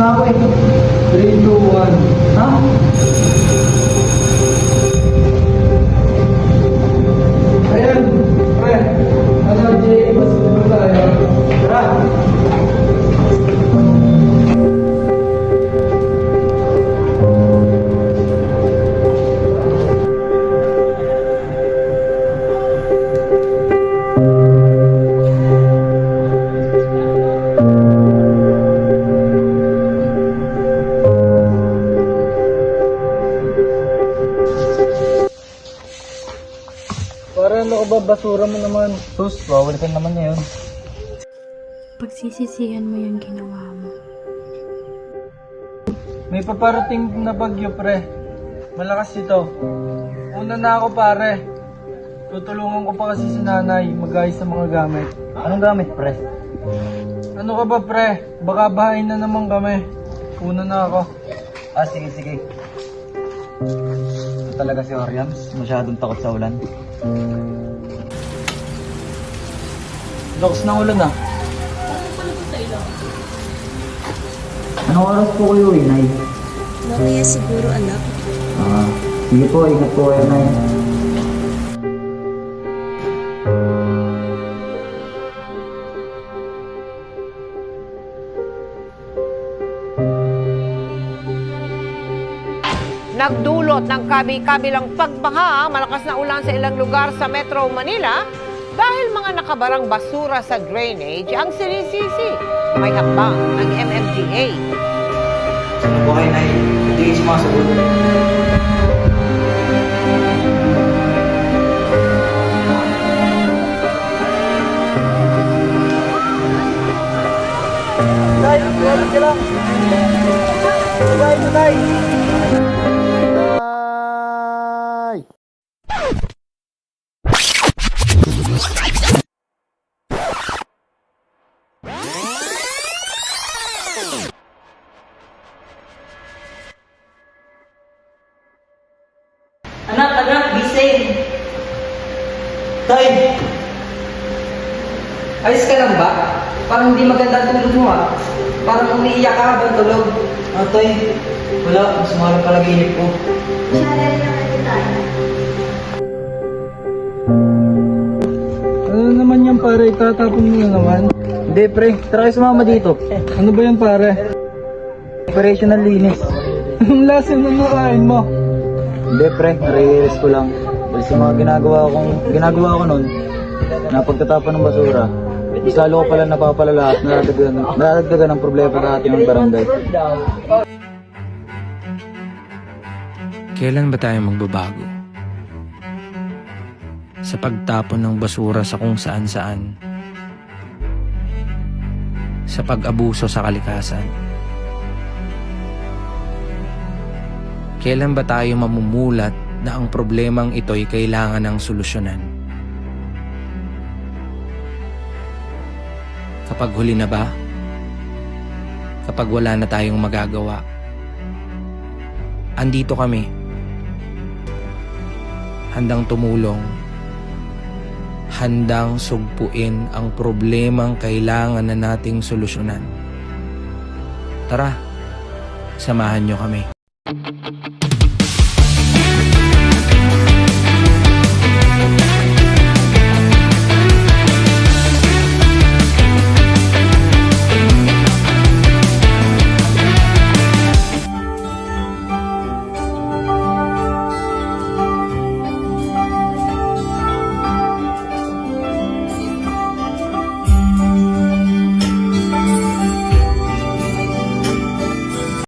ako eh. 3, 2, 1. Ha? Ayan, pre. Ano, Jay? Mas ito tayo. Tara. Para ano ka ba, basura mo naman. Sus, wawalikan naman niya yun. Pagsisisihan mo yung ginawa mo. May paparating na bagyo, pre. Malakas ito. Una na ako, pare. Tutulungan ko pa kasi si nanay mag-ayos ng mga gamit. Anong gamit, pre? Ano ka ba, pre? Baka bahain na naman kami. Una na ako. Ah, sige, sige. Ito talaga si Oriams. Masyadong takot sa ulan. Lakas ng ulan ah. Anong oras po kayo, Nay? Mamaya siguro, anak. Ah, sige po, ingat po kayo, Nay. Nagdulot ng kabi-kabilang pagbaha, malakas na ulan sa ilang lugar sa Metro Manila dahil mga nakabarang basura sa drainage ang sinisisi. May hakbang ang MMDA. Ano po kayo, Nay? Hindi kayo sumasagot. Tay, wala ka lang. Tay, tay. Anak, gising. Tay! Ayos ka lang ba? Parang hindi maganda ang tulog mo ah. Parang umiiyak ka habang tulog. Ah, Tay. Wala, mas mahal pala ginip ko. Ano naman yan, pare? Tatapon mo na naman. Hindi, pre. Tara kayo sumama dito. Ano ba yan, pare? Operational linis. Anong lasa na nakain mo? Hindi, pre. Nare-release ko lang. Dahil sa mga ginagawa ko nun, na pagtatapon ng basura, mas lalo ko pala napapalala at naradagdagan ng problema sa ating barangay. Kailan ba tayo magbabago? Sa pagtapon ng basura sa kung saan-saan. Sa pag-abuso sa kalikasan. Kailan ba tayo mamumulat na ang problemang ito'y kailangan ng solusyonan? Kapag huli na ba? Kapag wala na tayong magagawa? Andito kami. Handang tumulong. Handang sugpuin ang problemang kailangan na nating solusyonan. Tara, samahan niyo kami.